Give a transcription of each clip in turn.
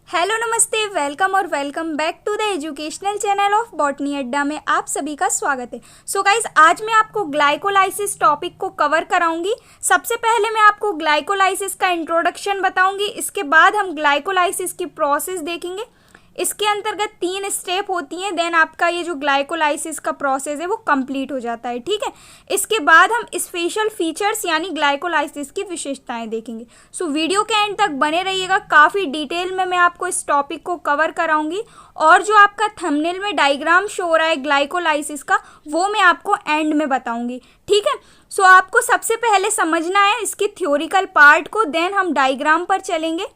Hello नमस्ते, welcome और welcome back to the educational channel of botany Adda में आप सभी का स्वागत है। सो गाइज, आज मैं आपको ग्लाइकोलाइसिस टॉपिक को कवर कराऊंगी। सबसे पहले मैं आपको ग्लाइकोलाइसिस का इंट्रोडक्शन बताऊंगी, इसके बाद हम ग्लाइकोलाइसिस की प्रोसेस देखेंगे। इसके अंतर्गत 3 स्टेप होती हैं, देन आपका ये जो ग्लाइकोलाइसिस का प्रोसेस है वो कंप्लीट हो जाता है। ठीक है, इसके बाद हम स्पेशल फीचर्स यानी ग्लाइकोलाइसिस की विशेषताएं देखेंगे। सो वीडियो के एंड तक बने रहिएगा, काफ़ी डिटेल में मैं आपको इस टॉपिक को कवर कराऊंगी। और जो आपका थंबनेल में डायग्राम शो हो रहा है ग्लाइकोलाइसिस का, वो मैं आपको एंड में बताऊंगी। ठीक है, सो आपको सबसे पहले समझना है इसके थ्योरिकल पार्ट को, देन हम डायग्राम पर चलेंगे।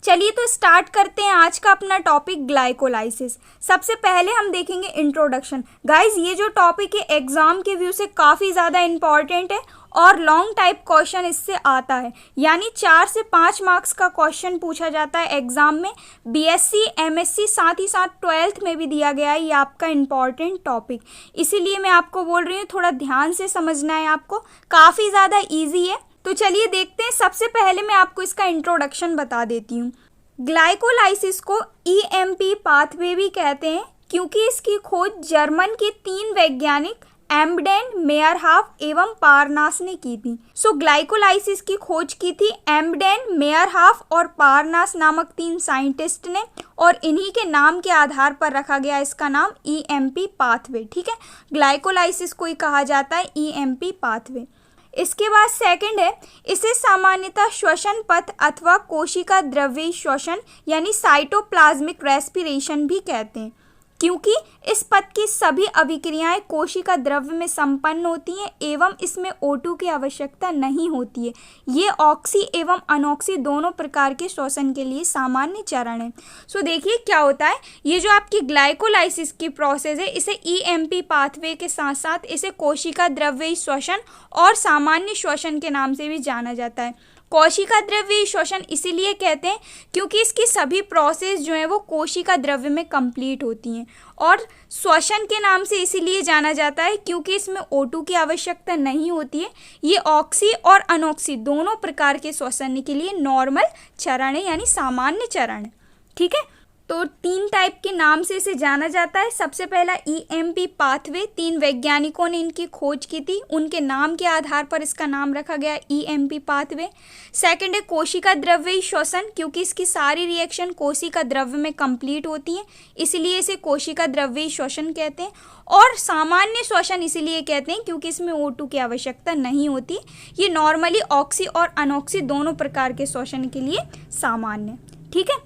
चलिए तो स्टार्ट करते हैं आज का अपना टॉपिक ग्लाइकोलाइसिस। सबसे पहले हम देखेंगे इंट्रोडक्शन। गाइज, ये जो टॉपिक है एग्जाम के व्यू से काफ़ी ज़्यादा इंपॉर्टेंट है और लॉन्ग टाइप क्वेश्चन इससे आता है, यानी 4 से 5 मार्क्स का क्वेश्चन पूछा जाता है एग्जाम में। बीएससी, एमएससी, साथ ही साथ 12th में भी दिया गया है ये आपका इम्पॉर्टेंट टॉपिक। इसीलिए मैं आपको बोल रही हूँ थोड़ा ध्यान से समझना है आपको, काफ़ी ज़्यादा ईजी है। तो चलिए देखते हैं। सबसे पहले मैं आपको इसका इंट्रोडक्शन बता देती हूँ। ग्लाइकोलाइसिस को ईएमपी पाथवे भी कहते हैं क्योंकि इसकी खोज जर्मन के 3 वैज्ञानिक एम्बडेन, मेयरहाफ एवं पारनास ने की थी। सो ग्लाइकोलाइसिस की खोज की थी एम्बडेन, मेयरहाफ और पारनास नामक 3 साइंटिस्ट ने, और इन्हीं के नाम के आधार पर रखा गया इसका नाम ईएमपी पाथवे। ठीक है, ग्लाइकोलाइसिस को ही कहा जाता है ईएमपी पाथवे। इसके बाद सेकंड है, इसे सामान्यतः श्वसन पथ अथवा कोशिका द्रव्य श्वसन यानी साइटोप्लाज्मिक रेस्पिरेशन भी कहते हैं, क्योंकि इस पथ की सभी अभिक्रियाएं कोशिका द्रव्य में संपन्न होती हैं एवं इसमें O2 की आवश्यकता नहीं होती है। ये ऑक्सी एवं अनऑक्सी दोनों प्रकार के श्वसन के लिए सामान्य चरण है। सो देखिए क्या होता है, ये जो आपकी ग्लाइकोलाइसिस की प्रोसेस है, इसे ईएमपी पाथवे के साथ साथ इसे कोशिका द्रव्य श्वसन और सामान्य श्वसन के नाम से भी जाना जाता है। कोशिका द्रव्य श्वसन इसीलिए कहते हैं क्योंकि इसकी सभी प्रोसेस जो है वो कोशिका द्रव्य में कंप्लीट होती हैं, और श्वसन के नाम से इसीलिए जाना जाता है क्योंकि इसमें O2 की आवश्यकता नहीं होती है। ये ऑक्सी और अनऑक्सी दोनों प्रकार के श्वसन के लिए नॉर्मल चरण है यानी सामान्य चरण है। ठीक है, तो 3 टाइप के नाम से इसे जाना जाता है। सबसे पहला ईएमपी पाथवे, 3 वैज्ञानिकों ने इनकी खोज की थी, उनके नाम के आधार पर इसका नाम रखा गया ईएमपी पाथवे। सेकंड है कोशिका द्रव्य श्वसन, क्योंकि इसकी सारी रिएक्शन कोशिका द्रव्य में कंप्लीट होती हैं, इसलिए इसे कोशिका द्रव्य श्वसन कहते हैं। और सामान्य श्वसन इसीलिए कहते हैं क्योंकि इसमें O2 की आवश्यकता नहीं होती। ये नॉर्मली ऑक्सी और अनऑक्सी दोनों प्रकार के श्वसन के लिए सामान्य। ठीक है,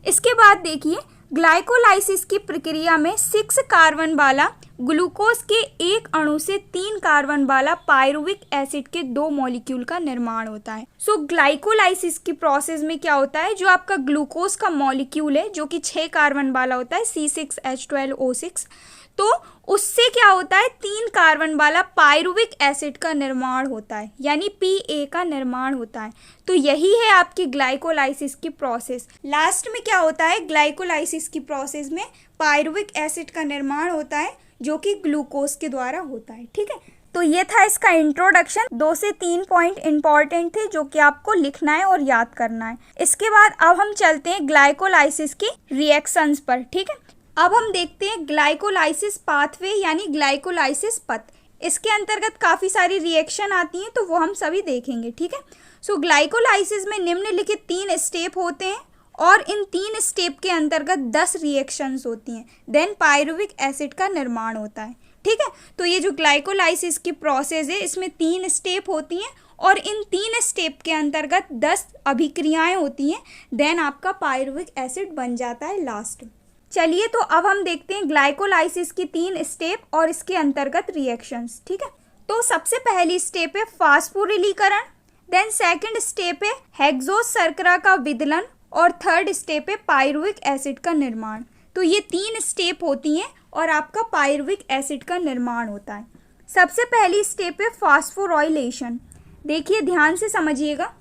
इसके बाद देखिए ग्लाइकोलाइसिस की प्रक्रिया में 6 कार्बन वाला ग्लूकोज के एक अणु से 3 कार्बन वाला पायरुविक एसिड के 2 मॉलिक्यूल का निर्माण होता है। सो ग्लाइकोलाइसिस की प्रोसेस में क्या होता है, जो आपका ग्लूकोज का मॉलिक्यूल है जो कि 6 कार्बन वाला होता है C6H12O6, तो उससे क्या होता है 3 कार्बन वाला पायरुविक एसिड का निर्माण होता है यानी Pa का निर्माण होता है। तो यही है आपकी ग्लाइकोलाइसिस की प्रोसेस। लास्ट में क्या होता है, ग्लाइकोलाइसिस की प्रोसेस में पायरुविक एसिड का निर्माण होता है जो कि ग्लूकोज के द्वारा होता है। ठीक है, तो ये था इसका इंट्रोडक्शन। 2 से 3 पॉइंट इंपॉर्टेंट थे जो कि आपको लिखना है और याद करना है। इसके बाद अब हम चलते हैं ग्लाइकोलाइसिस की रिएक्शंस पर। ठीक है, अब हम देखते हैं ग्लाइकोलाइसिस पाथवे यानी ग्लाइकोलाइसिस पथ। इसके अंतर्गत काफ़ी सारी रिएक्शन आती हैं, तो वो हम सभी देखेंगे। ठीक है, सो ग्लाइकोलाइसिस में निम्नलिखित 3 स्टेप होते हैं और इन 3 स्टेप के अंतर्गत 10 रिएक्शंस होती हैं, देन पायरुविक एसिड का निर्माण होता है। ठीक है, तो ये जो ग्लाइकोलाइसिस की प्रोसेस है इसमें 3 स्टेप होती हैं और इन 3 स्टेप के अंतर्गत 10 अभिक्रियाएं होती हैं, देन आपका पायरुविक एसिड बन जाता है लास्ट। चलिए तो अब हम देखते हैं ग्लाइकोलाइसिस की 3 स्टेप और इसके अंतर्गत रिएक्शंस। ठीक है, तो सबसे पहली स्टेप है फास्फोरिलीकरण, देन सेकंड स्टेप है हेक्सोज शर्करा का विदलन, और थर्ड स्टेप है पायरुविक एसिड का निर्माण। तो ये 3 स्टेप होती हैं और आपका पायरुविक एसिड का निर्माण होता है। सबसे पहली स्टेप है फास्फोराइलेशन। देखिए ध्यान से समझिएगा,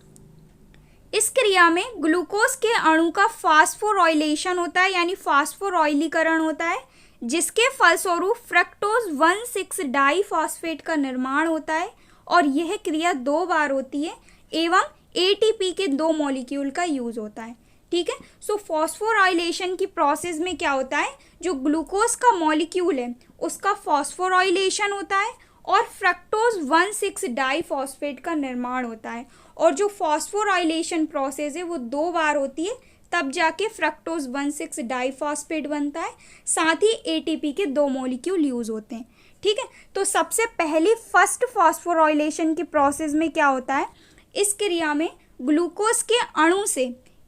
इस क्रिया में ग्लूकोज के अणु का फास्फोराइलेशन होता है यानी फास्फोराइलीकरण होता है, जिसके फलस्वरूप फ्रक्टोज 1,6 डाइफॉस्फेट का निर्माण होता है, और यह क्रिया 2 बार होती है एवं एटीपी के 2 मॉलिक्यूल का यूज होता है। ठीक है। सो फॉस्फोराइलेशन की प्रोसेस में क्या होता है, जो ग्लूकोज का मॉलिक्यूल है उसका फॉस्फोराइलेशन होता है और फ्रक्टोज 1,6 डाइफॉस्फेट का निर्माण होता है। और जो फॉस्फोराइलेशन प्रोसेस है वो 2 बार होती है, तब जाके फ्रक्टोज 1,6 डाइफॉस्फेट बनता है। साथ ही एटीपी के 2 मॉलिक्यूल यूज होते हैं, ठीक है। तो सबसे पहली फर्स्ट फॉस्फोराइलेशन की प्रोसेस में क्या होता है, इस क्रिया में ग्लूकोज के अणु से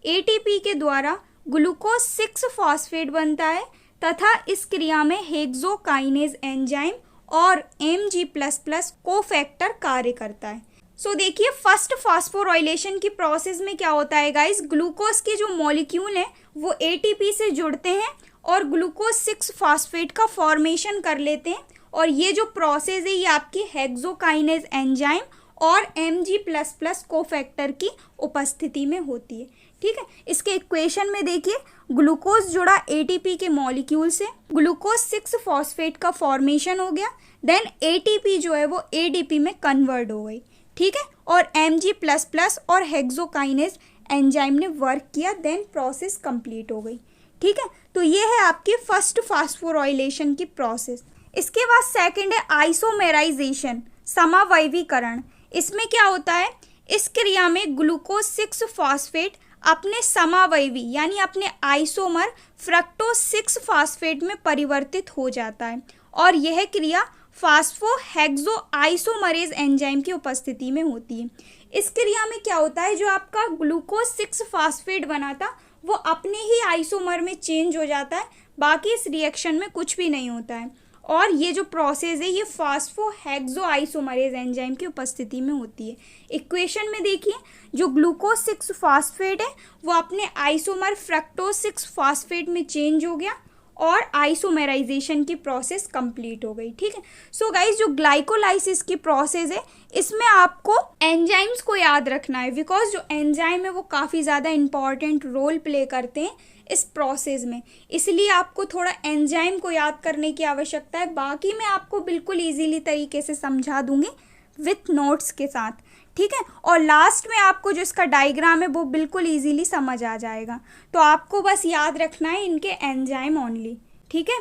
एटीपी के द्वारा ग्लूकोज 6 फॉस्फेट बनता है तथा इस क्रिया में हेक्सोकाइनेज एंजाइम और Mg++ कोफैक्टर कार्य करता है। सो देखिए, फर्स्ट फॉस्फोराइलेशन की प्रोसेस में क्या होता है गाइस, ग्लूकोज के जो मॉलिक्यूल हैं वो एटीपी से जुड़ते हैं और ग्लूकोज 6 फॉस्फेट का फॉर्मेशन कर लेते हैं। और ये जो प्रोसेस है ये आपकी हेक्सोकाइनेज एंजाइम और Mg++ कोफैक्टर की उपस्थिति में होती है, ठीक है। इसके इक्वेशन में देखिए, ग्लूकोज जुड़ा एटीपी के मॉलिक्यूल से, ग्लूकोज 6 फॉस्फेट का फॉर्मेशन हो गया, देन एटीपी जो है वो एडीपी में कन्वर्ट हो गई, ठीक है। और Mg++ और हेक्सोकाइनेज एंजाइम ने वर्क किया, देन प्रोसेस कंप्लीट हो गई, ठीक है। तो ये है आपकी फर्स्ट फॉस्फोराइलेशन की प्रोसेस। इसके बाद सेकंड है आइसोमेराइजेशन, समावयवीकरण। इसमें क्या होता है, इस क्रिया में ग्लूकोज 6 फॉस्फेट अपने समावयवी यानी अपने आइसोमर फ्रक्टोज 6 फॉस्फेट में परिवर्तित हो जाता है और यह क्रिया फास्फोहेक्सो आइसोमरेज एंजाइम की उपस्थिति में होती है। इस क्रिया में क्या होता है, जो आपका ग्लूकोज 6 फॉस्फेट बना था वो अपने ही आइसोमर में चेंज हो जाता है, बाकी इस रिएक्शन में कुछ भी नहीं होता है। और ये जो प्रोसेस है ये फास्फोहेक्सो आइसोमरेज एंजाइम की उपस्थिति में होती है। इक्वेशन में देखिए, जो ग्लूकोज 6 फॉस्फेट है वो अपने आइसोमर फ्रक्टोज 6 फॉस्फेट में चेंज हो गया और आइसोमेराइजेशन की प्रोसेस कंप्लीट हो गई, ठीक है। सो गाइस, जो ग्लाइकोलाइसिस की प्रोसेस है इसमें आपको एंजाइम्स को याद रखना है, बिकॉज जो एंजाइम है वो काफ़ी ज़्यादा इंपॉर्टेंट रोल प्ले करते हैं इस प्रोसेस में, इसलिए आपको थोड़ा एंजाइम को याद करने की आवश्यकता है। बाकी मैं आपको बिल्कुल इजीली तरीके से समझा दूंगी विथ नोट्स के साथ, ठीक है। और लास्ट में आपको जो इसका डायग्राम है वो बिल्कुल इजीली समझ आ जाएगा, तो आपको बस याद रखना है इनके एंजाइम ओनली, ठीक है।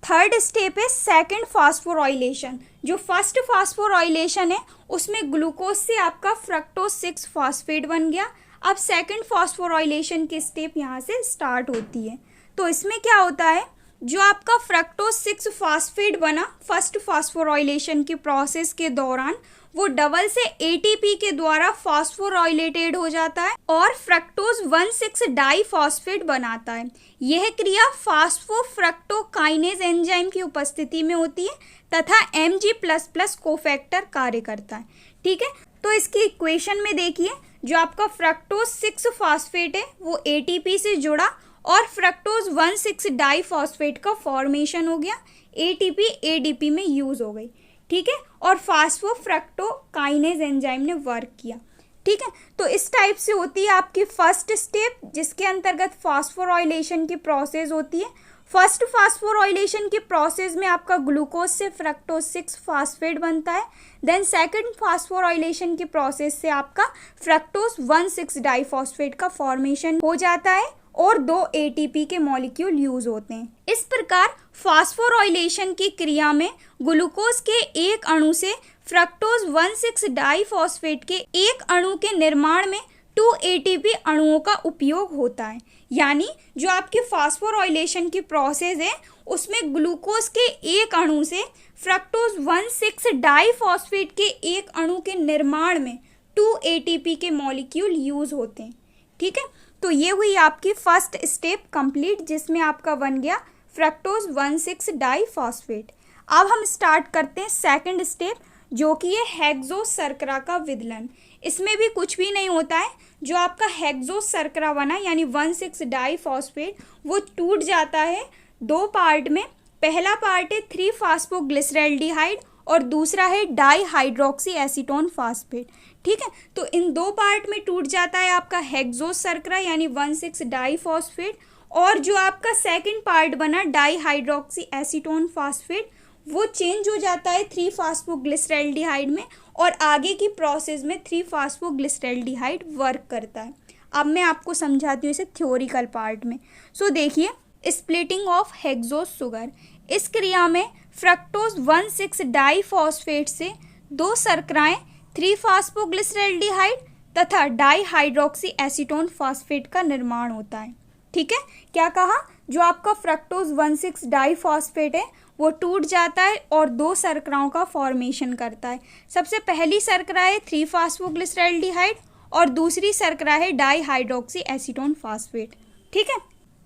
थर्ड स्टेप है सेकंड फॉस्फोराइलेशन। जो फर्स्ट फॉस्फोराइलेशन है उसमें ग्लूकोज से आपका फ्रक्टोज 6 फॉस्फेट बन गया। अब सेकंड फॉस्फोराइलेशन की स्टेप यहाँ से स्टार्ट होती है। तो इसमें क्या होता है, जो आपका फ्रक्टोज 6 फॉस्फेट बना फर्स्ट फॉस्फोराइलेशन की प्रोसेस के दौरान, वो डबल से एटीपी के द्वारा फॉस्फोराइलेटेड हो जाता है और फ्रक्टोज 1,6 डाइफॉस्फेट बनाता है। यह क्रिया फास्फोफ्रक्टोकाइनेज एंजाइम की उपस्थिति में होती है तथा Mg++ कोफैक्टर कार्य करता है, ठीक है। तो इसकी इक्वेशन में देखिए, जो आपका फ्रक्टोज 6 फॉस्फेट है वो एटीपी से जुड़ा और फ्रक्टोज 1,6 डाइफॉस्फेट का फॉर्मेशन हो गया, एटीपी एडीपी में यूज हो गई, ठीक है। और फास्फोफ्रक्टोकाइनेज एंजाइम ने वर्क किया, ठीक है। तो इस टाइप से होती है आपकी फर्स्ट स्टेप, जिसके अंतर्गत फॉस्फोराइलेशन की प्रोसेस होती है। फर्स्ट फॉस्फोराइलेशन की प्रोसेस में आपका ग्लूकोज से फ्रक्टोज 6 फॉस्फेट बनता है। देन सेकंड फॉस्फोराइलेशन की प्रोसेस से आपका फ्रक्टोज 1,6 डाइफॉस्फेट का फॉर्मेशन हो जाता है और 2 एटीपी के मॉलिक्यूल यूज होते हैं। इस प्रकार फॉस्फोराइलेशन की क्रिया में ग्लूकोज के एक अणु से फ्रक्टोज 1,6 डाइफॉस्फेट के एक अणु के निर्माण में 2 एटीपी अणुओं का उपयोग होता है। यानी जो आपकी फॉस्फोराइलेशन की प्रोसेस है उसमें ग्लूकोज के एक अणु से फ्रक्टोज 1,6 डाइफॉस्फेट के एक अणु के निर्माण में 2 एटीपी के मॉलिक्यूल यूज होते हैं, ठीक है। तो ये हुई आपकी फर्स्ट स्टेप कंप्लीट, जिसमें आपका बन गया फ्रक्टोज 1,6 डाइफॉस्फेट। अब हम स्टार्ट करते हैं सेकंड स्टेप, जो कि है हेक्सो शर्करा का विदलन। इसमें भी कुछ भी नहीं होता है, जो आपका हेक्सो शर्करा बना यानी 1,6 डाइफॉस्फेट वो टूट जाता है 2 पार्ट में। पहला पार्ट है 3-फॉस्फोग्लिसरैल्डिहाइड और दूसरा है डाईहाइड्रोक्सी एसीटोन फॉस्फेट, ठीक है। तो इन 2 पार्ट में टूट जाता है आपका हेक्सो शर्करा यानी 1,6 डाइफॉस्फेट, और जो आपका सेकंड पार्ट बना डाईहाइड्रोक्सी एसीटोन फॉस्फेट वो चेंज हो जाता है 3-फॉस्फोग्लिसरैल्डिहाइड में और आगे की प्रोसेस में 3-फॉस्फोग्लिसरैल्डिहाइड वर्क करता है। अब मैं आपको समझाती हूँ इसे थ्योरिकल पार्ट में। सो देखिए, स्प्लिटिंग ऑफ हेक्सोस शुगर, इस क्रिया में फ्रक्टोज 1,6 डाइफॉस्फेट से 2 शर्कराएं 3-फास्फोग्लिसरैल्डिहाइड तथा डाइहाइड्रोक्सी एसीटोन फॉस्फेट का निर्माण होता है। ठीक है, क्या कहा, जो आपका फ्रक्टोज 1,6 डाइफॉस्फेट है वो टूट जाता है और 2 शर्कराओं का फॉर्मेशन करता है। सबसे पहली शर्करा है 3-फास्फोग्लिसरैल्डिहाइड और दूसरी शर्करा है डाइहाइड्रोक्सी एसीटोन फॉस्फेट। ठीक है,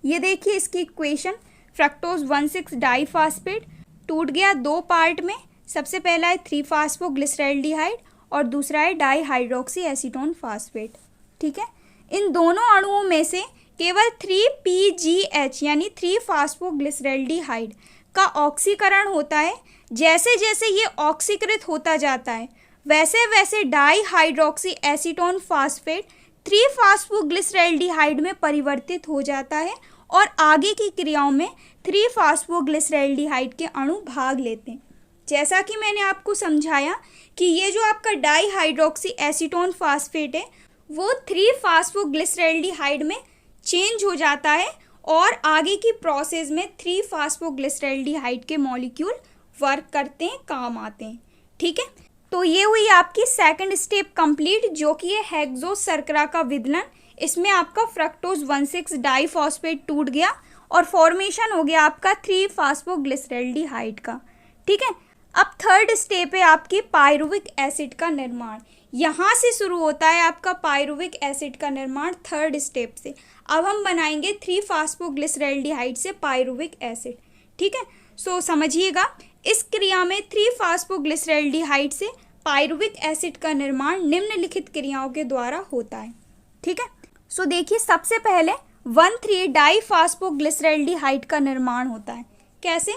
ये देखिए इसकी इक्वेशन, फ्रक्टोज 1,6 डाइफॉस्फेट टूट गया 2 पार्ट में। सबसे पहला है 3-फास्फोग्लिसरैल्डिहाइड और दूसरा है डाइहाइड्रोक्सी एसीटोन फॉस्फेट। ठीक है, इन दोनों अणुओं में से केवल 3PGH यानी 3-फास्फोग्लिसरैल्डिहाइड का ऑक्सीकरण होता है। जैसे जैसे ये ऑक्सीकृत होता जाता है वैसे वैसे डाइहाइड्रोक्सी एसीटोन फॉस्फेट 3-फास्फोग्लिसरैल्डिहाइड में परिवर्तित हो जाता है और आगे की क्रियाओं में 3-फास्फोग्लिसरैल्डिहाइड के अणु भाग लेते हैं। जैसा कि मैंने आपको समझाया कि ये जो आपका डाइहाइड्रोक्सी एसीटोन फॉस्फेट है वो 3-फास्फोग्लिसरैल्डिहाइड में चेंज हो जाता है और आगे की प्रोसेस में 3-फास्फोग्लिसरैल्डिहाइड के मॉलिक्यूल वर्क करते हैं, काम आते हैं। ठीक है, तो ये हुई आपकी सेकंड स्टेप कंप्लीट, जो कि है हेक्सोस शर्करा का विदलन। इसमें आपका फ्रक्टोज 1,6 डाइफॉस्फेट टूट गया और फॉर्मेशन हो गया आपका 3-फास्फोग्लिसरैल्डिहाइड का। ठीक है, अब थर्ड स्टेप है आपकी पायरुविक एसिड का निर्माण। यहाँ से शुरू होता है आपका पायरुविक एसिड का निर्माण थर्ड स्टेप से। अब हम बनाएंगे 3-फास्फोग्लिसरैल्डिहाइड से पायरुविक एसिड। ठीक है, सो समझिएगा, इस क्रिया में 3-फास्फोग्लिसरैल्डिहाइड से पायरुविक एसिड का निर्माण निम्नलिखित क्रियाओं के द्वारा होता है। ठीक है, सो देखिए, सबसे पहले 1,3 डाइफॉस्फोग्लिसरैल्डिहाइड का निर्माण होता है। कैसे,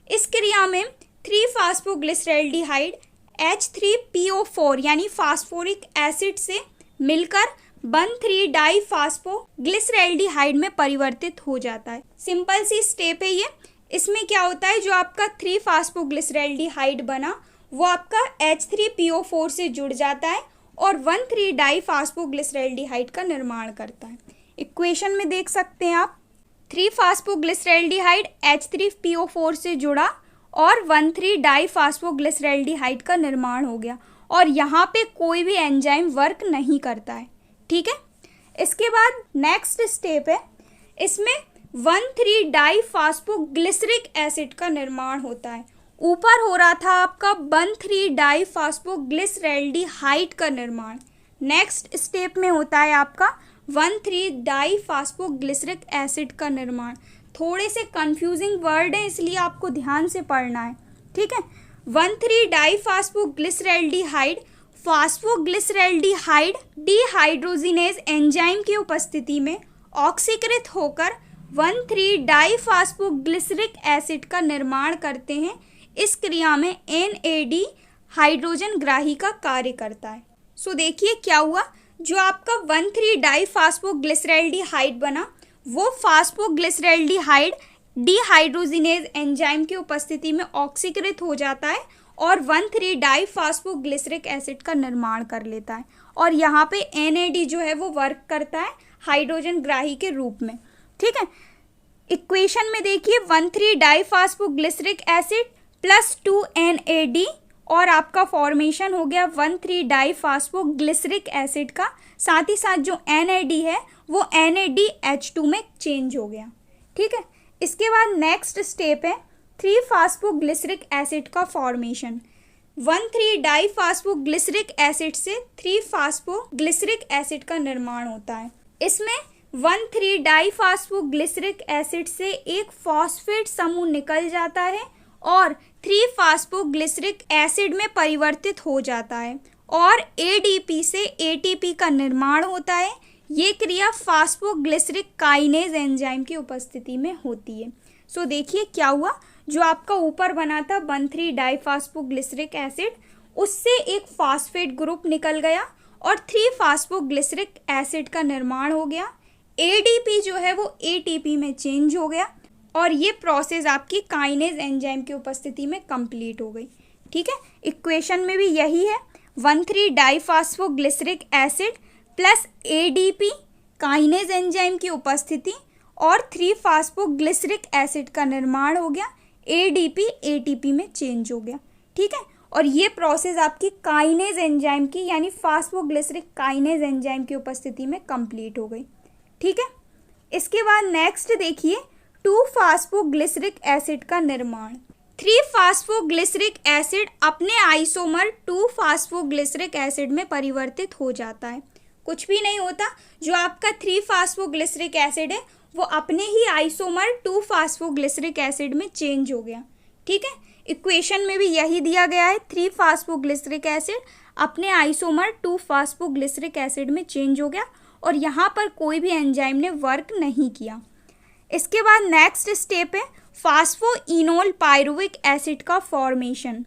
इस क्रिया में 3-फास्फोग्लिसरैल्डिहाइड H3PO4 यानी फास्फोरिक एसिड से मिलकर 1,3 डाइफॉस्फोग्लिसरैल्डिहाइड में परिवर्तित हो जाता है। सिंपल सी स्टेप है ये। इसमें क्या होता है, जो आपका 3-फास्फोग्लिसरैल्डिहाइड बना वो आपका H3PO4 से जुड़ जाता है और 1,3 डाइफॉस्फोग्लिसरैल्डिहाइड का निर्माण करता है। इक्वेशन में देख सकते हैं आप, 3-फास्फोग्लिसरैल्डिहाइड H3PO4 से जुड़ा और 1,3 डाइफॉस्फोग्लिसरैल्डिहाइड का निर्माण हो गया और यहाँ पे कोई भी एंजाइम वर्क नहीं करता है। ठीक है, इसके बाद नेक्स्ट स्टेप है, इसमें 1,3 डाइफॉस्फोग्लिसरिक एसिड का निर्माण होता है। ऊपर हो रहा था आपका 1,3 डाइफॉस्फोग्लिसरैल्डिहाइड का निर्माण। नेक्स्ट स्टेप में होता है आपका 1,3 डाइफॉस्फोग्लिसरिक एसिड का निर्माण। थोड़े से कंफ्यूजिंग वर्ड है इसलिए आपको ध्यान से पढ़ना है। ठीक है, 1,3 डाइफॉस्फोग्लिसरैल्डिहाइड फास्फोग्लिसरैल्डिहाइड डिहाइड्रोजिनेज एंजाइम की उपस्थिति में ऑक्सीकृत होकर 1,3 डाइफॉस्फोग्लिसरिक एसिड का निर्माण करते हैं। इस क्रिया में NAD हाइड्रोजन ग्राही का कार्य करता है। सो देखिए क्या हुआ, जो आपका 1,3 डाइफॉस्फोग्लिसरैल्डिहाइड बना वो फास्फोग्लिसरैल्डिहाइड डिहाइड्रोजिनेज एंजाइम की उपस्थिति में ऑक्सीकृत हो जाता है और 1,3 डाइफॉस्फोग्लिसरिक एसिड का निर्माण कर लेता है और यहाँ पे NAD जो है वो वर्क करता है हाइड्रोजन ग्राही के रूप में। ठीक है, इक्वेशन में देखिए 1,3 डाइफॉस्फोग्लिसरिक एसिड प्लस 2 NAD और आपका फॉर्मेशन हो गया 1,3 डाइफॉस्फोग्लिसरिक एसिड का। साथ ही साथ जो NAD है वो NADH2 में चेंज हो गया। ठीक है, इसके बाद नेक्स्ट स्टेप है 3-फास्फोग्लिसरिक एसिड का फॉर्मेशन। 1,3 डाइफॉस्फोग्लिसरिक एसिड से 3-फास्फोग्लिसरिक एसिड का निर्माण होता है। इसमें 1,3 डाइफॉस्फोग्लिसरिक एसिड से एक फॉस्फेट समूह निकल जाता है और 3-फास्फोग्लिसरिक एसिड में परिवर्तित हो जाता है और ADP से ATP का निर्माण होता है। ये क्रिया फास्फोग्लिसरिक काइनेज एंजाइम की उपस्थिति में होती है। सो देखिए क्या हुआ, जो आपका ऊपर बना था 1,3 डाइफॉस्फोग्लिसरिक एसिड, उससे एक फॉस्फेट ग्रुप निकल गया और 3-फास्फोग्लिसरिक एसिड का निर्माण हो गया। ADP जो है वो ATP में चेंज हो गया और ये प्रोसेस आपकी काइनेज एंजाइम की उपस्थिति में कंप्लीट हो गई। ठीक है, इक्वेशन में भी यही है, 1,3 diphosphoglyceric acid plus ADP kinase enzyme की उपस्थिति और 3-फास्फोग्लिसरिक एसिड का निर्माण हो गया, ADP ATP में चेंज हो गया। ठीक है, और ये प्रोसेस आपकी काइनेज एंजाइम की यानी फास्फोग्लिसरिक काइनेज एंजाइम की उपस्थिति में कंप्लीट हो गई। ठीक है, इसके बाद नेक्स्ट देखिए 2-फास्फोग्लिसरिक एसिड का निर्माण। 3-फास्फोग्लिसरिक एसिड अपने आइसोमर 2-फास्फोग्लिसरिक एसिड में परिवर्तित हो जाता है। कुछ भी नहीं होता, जो आपका 3-फास्फोग्लिसरिक एसिड है वो अपने ही आइसोमर 2-फास्फोग्लिसरिक एसिड में चेंज हो गया। ठीक है, इक्वेशन में भी यही दिया गया है, 3-फास्फोग्लिसरिक एसिड अपने आइसोमर 2-फास्फोग्लिसरिक एसिड में चेंज हो गया और यहाँ पर कोई भी एंजाइम ने वर्क नहीं किया। इसके बाद नेक्स्ट स्टेप है फास्फोइनोल पायरुविक एसिड का फॉर्मेशन।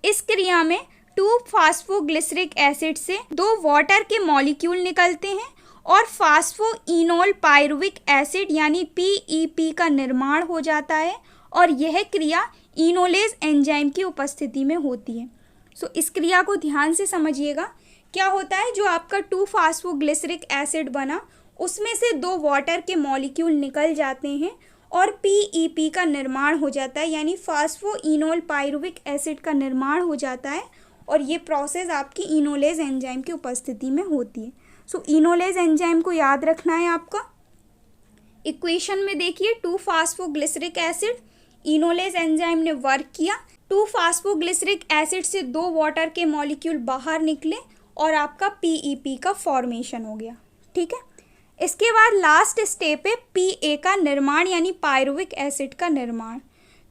इस क्रिया में 2-फास्फोग्लिसरिक एसिड से 2 वाटर के मॉलिक्यूल निकलते हैं और फास्फोइनोल पायरुविक एसिड यानी PEP का निर्माण हो जाता है और यह क्रिया इनोलेज एंजाइम की उपस्थिति में होती है। सो इस क्रिया को ध्यान से समझिएगा। क्या होता है, जो आपका 2-फास्फोग्लिसरिक एसिड बना उसमें से 2 वाटर के मॉलिक्यूल निकल जाते हैं और PEP का निर्माण हो जाता है यानी फास्फोइनोल पायरुविक एसिड का निर्माण हो जाता है और ये प्रोसेस आपकी इनोलेज एंजाइम की उपस्थिति में होती है। सो इनोलेज एंजाइम को याद रखना है आपका। इक्वेशन में देखिए 2-फास्फोग्लिसरिक एसिड, इनोलेज एंजाइम ने वर्क किया, 2-फास्फोग्लिसरिक एसिड से 2 वाटर के मॉलिक्यूल बाहर निकले और आपका PEP का फॉर्मेशन हो गया। ठीक है, इसके बाद लास्ट स्टेप है PA का निर्माण यानी पायरुविक एसिड का निर्माण।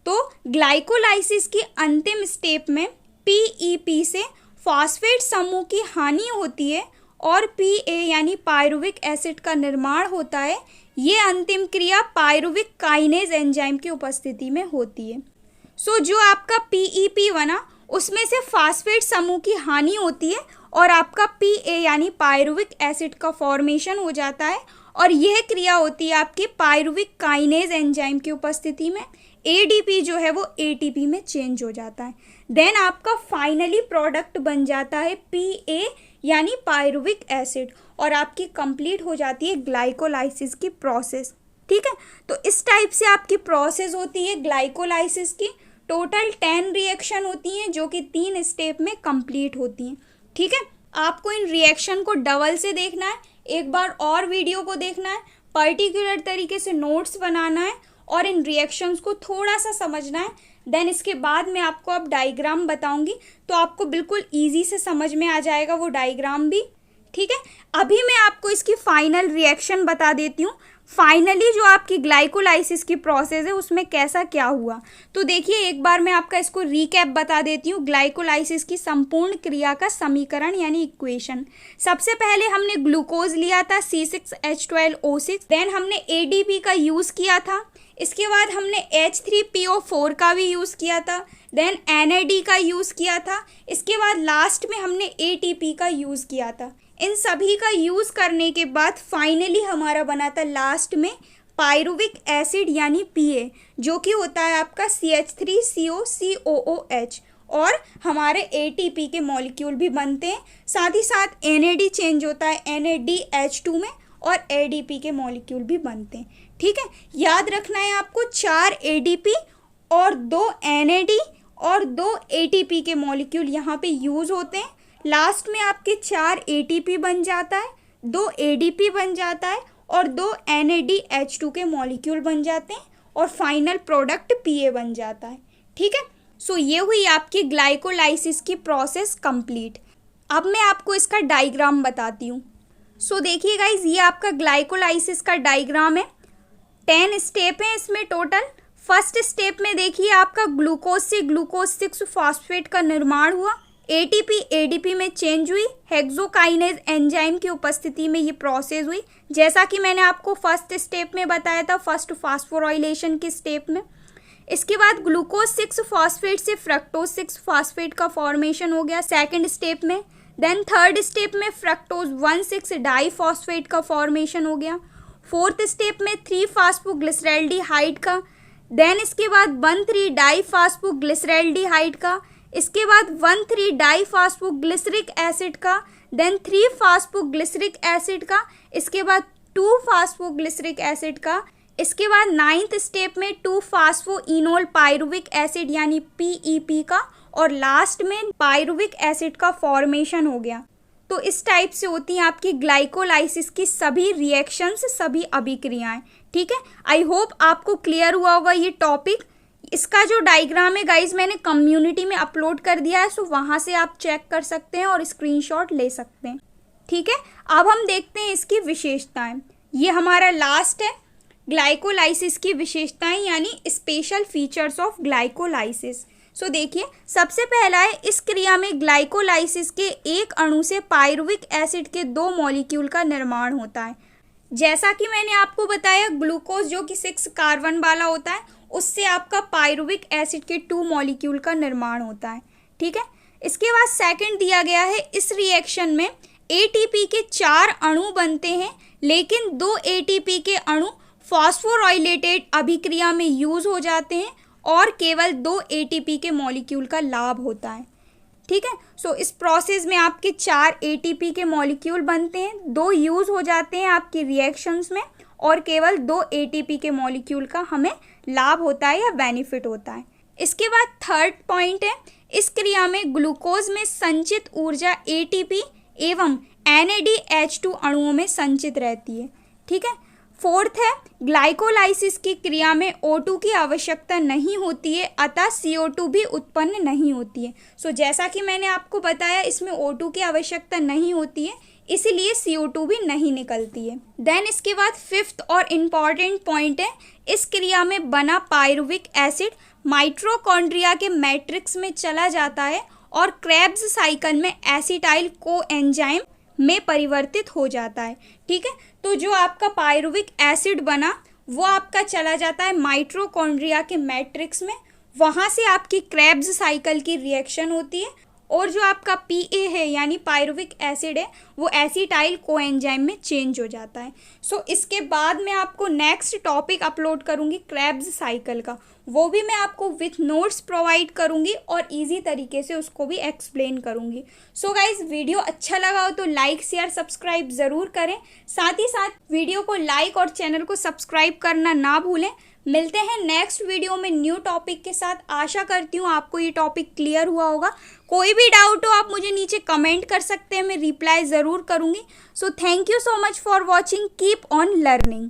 तो ग्लाइकोलाइसिस की अंतिम स्टेप में PEP से फॉस्फेट समूह की हानि होती है और PA यानी पायरुविक एसिड का निर्माण होता है। ये अंतिम क्रिया पायरुविक काइनेज एंजाइम की उपस्थिति में होती है। सो जो आपका PEP बना उसमें से फॉस्फेट समूह की हानि होती है और आपका PA यानी पायरुविक एसिड का फॉर्मेशन हो जाता है और यह क्रिया होती है आपकी पायरुविक काइनेज एंजाइम की उपस्थिति में। ADP जो है वो ATP में चेंज हो जाता है। देन आपका फाइनली प्रोडक्ट बन जाता है PA यानी पायरुविक एसिड और आपकी कंप्लीट हो जाती है ग्लाइकोलाइसिस की प्रोसेस। ठीक है, तो इस टाइप से आपकी प्रोसेस होती है ग्लाइकोलाइसिस की। टोटल 10 रिएक्शन होती हैं जो कि 3 स्टेप में कंप्लीट होती हैं। ठीक है, आपको इन रिएक्शन को डबल से देखना है, एक बार और वीडियो को देखना है, पर्टिकुलर तरीके से नोट्स बनाना है और इन रिएक्शंस को थोड़ा सा समझना है। देन इसके बाद मैं आपको अब डायग्राम बताऊंगी तो आपको बिल्कुल ईजी से समझ में आ जाएगा वो डायग्राम भी। ठीक है, अभी मैं आपको इसकी फाइनल रिएक्शन बता देती हूँ। फाइनली जो आपकी ग्लाइकोलाइसिस की प्रोसेस है उसमें कैसा क्या हुआ, तो देखिए एक बार मैं आपका इसको रिकैप बता देती हूँ। ग्लाइकोलाइसिस की संपूर्ण क्रिया का समीकरण यानी इक्वेशन। सबसे पहले हमने ग्लूकोज लिया था C6H12O6, देन हमने ADP का यूज़ किया था, इसके बाद हमने H3PO4 का भी यूज़ किया था, देन NAD का यूज़ किया था, इसके बाद लास्ट में हमने ATP का यूज़ किया था। इन सभी का यूज़ करने के बाद फाइनली हमारा बना था लास्ट में पायरुविक एसिड यानी PA, जो कि होता है आपका CH3COCOOH और हमारे ATP के मॉलिक्यूल भी बनते हैं। साथ ही साथ NAD चेंज होता है NADH2 में और ADP के मॉलिक्यूल भी बनते हैं। ठीक है, याद रखना है आपको 4 ADP और 2 NAD और 2 ATP के मॉलिक्यूल यहाँ पे यूज़ होते हैं। लास्ट में आपके 4 ATP बन जाता है, 2 ADP बन जाता है और 2 NADH2 के मॉलिक्यूल बन जाते हैं और फाइनल प्रोडक्ट PA बन जाता है। ठीक है, सो ये हुई आपकी ग्लाइकोलाइसिस की प्रोसेस कंप्लीट। अब मैं आपको इसका डायग्राम बताती हूँ। सो देखिए गाइज, ये आपका ग्लाइकोलाइसिस का डायग्राम है। 10 स्टेप हैं इसमें टोटल। फर्स्ट स्टेप में देखिए आपका ग्लूकोज से ग्लूकोज 6 फॉस्फेट का निर्माण हुआ, ATP ADP में चेंज हुई, हेक्सोकाइनेज एंजाइम की उपस्थिति में ये प्रोसेस हुई, जैसा कि मैंने आपको फर्स्ट स्टेप में बताया था, फर्स्ट फास्फोराइलेशन के स्टेप में। इसके बाद ग्लूकोज 6 फॉस्फेट से फ्रक्टोज 6 फॉस्फेट का फॉर्मेशन हो गया सेकंड स्टेप में। देन थर्ड स्टेप में फ्रक्टोज 1,6 डाईफॉस्फेट का फॉर्मेशन हो गया। फोर्थ स्टेप में 3-फास्फोग्लिसरैल्डिहाइड का, देन इसके बाद 1,3 डाईफास्फोग्लिसरैल्डिहाइड का, इसके बाद 1,3 डाईफास्फोग्लिसरिक एसिड का, देन 3-फास्फोग्लिसरिक एसिड का, इसके बाद 2 फास्फोग्लिसरिक एसिड का। इसके बाद 9th स्टेप में 2 फास्फोइनोल पायरुविक एसिड यानी PEP का, और लास्ट में पायरुविक एसिड का फॉर्मेशन हो गया। तो इस टाइप से होती हैं आपकी ग्लाइकोलाइसिस की सभी रिएक्शंस, सभी अभिक्रियाएं। ठीक है, आई होप आपको क्लियर हुआ होगा ये टॉपिक। इसका जो डायग्राम है गाइज मैंने कम्युनिटी में अपलोड कर दिया है, सो वहाँ से आप चेक कर सकते हैं और स्क्रीनशॉट ले सकते हैं। ठीक है, अब हम देखते हैं इसकी विशेषताएं। ये हमारा लास्ट है, ग्लाइकोलाइसिस की विशेषताएं यानी स्पेशल फीचर्स ऑफ ग्लाइकोलाइसिस। सो देखिए, सबसे पहला है, इस क्रिया में ग्लाइकोलाइसिस के एक अणु से पायरुविक एसिड के 2 मॉलिक्यूल का निर्माण होता है। जैसा कि मैंने आपको बताया, ग्लूकोज जो कि 6 कार्बन वाला होता है, उससे आपका पायरुविक एसिड के 2 मॉलिक्यूल का निर्माण होता है। ठीक है, इसके बाद सेकंड दिया गया है, इस रिएक्शन में ATP के 4 अणु बनते हैं, लेकिन 2 ATP के अणु फॉस्फोराइलेटेड अभिक्रिया में यूज हो जाते हैं और केवल 2 ATP के मॉलिक्यूल का लाभ होता है। ठीक है, सो इस प्रोसेस में आपके 4 ATP के मॉलिक्यूल बनते हैं, 2 यूज हो जाते हैं आपकी रिएक्शंस में और केवल 2 ATP के मॉलिक्यूल का हमें लाभ होता है या बेनिफिट होता है। इसके बाद थर्ड पॉइंट है, इस क्रिया में ग्लूकोज में संचित ऊर्जा ATP एवं NADH2 अणुओं में संचित रहती है। ठीक है, फोर्थ है, ग्लाइकोलाइसिस की क्रिया में O2 की आवश्यकता नहीं होती है, अतः CO2 भी उत्पन्न नहीं होती है। सो जैसा कि मैंने आपको बताया, इसमें O2 की आवश्यकता नहीं होती है, इसीलिए CO2 भी नहीं निकलती है। देन इसके बाद फिफ्थ और इम्पॉर्टेंट पॉइंट है, इस क्रिया में बना पायरुविक एसिड माइटोकॉन्ड्रिया के मैट्रिक्स में चला जाता है और क्रेब्स साइकिल में एसिटाइल कोएंजाइम में परिवर्तित हो जाता है। ठीक है, तो जो आपका पायरुविक एसिड बना वो आपका चला जाता है माइटोकॉन्ड्रिया के मैट्रिक्स में, वहाँ से आपकी क्रेब्स साइकिल की रिएक्शन होती है और जो आपका PA है यानी पायरुविक एसिड है वो एसिटाइल कोएंजाइम में चेंज हो जाता है। सो इसके बाद मैं आपको नेक्स्ट टॉपिक अपलोड करूँगी क्रेब्स साइकिल का, वो भी मैं आपको विथ नोट्स प्रोवाइड करूँगी और इजी तरीके से उसको भी एक्सप्लेन करूँगी। सो गाइज, वीडियो अच्छा लगा हो तो लाइक शेयर सब्सक्राइब ज़रूर करें, साथ ही साथ वीडियो को लाइक और चैनल को सब्सक्राइब करना ना भूलें। मिलते हैं नेक्स्ट वीडियो में न्यू टॉपिक के साथ। आशा करती हूँ आपको ये टॉपिक क्लियर हुआ होगा। कोई भी डाउट हो आप मुझे नीचे कमेंट कर सकते हैं, मैं रिप्लाई ज़रूर करूँगी। So thank you so much for watching, keep on learning.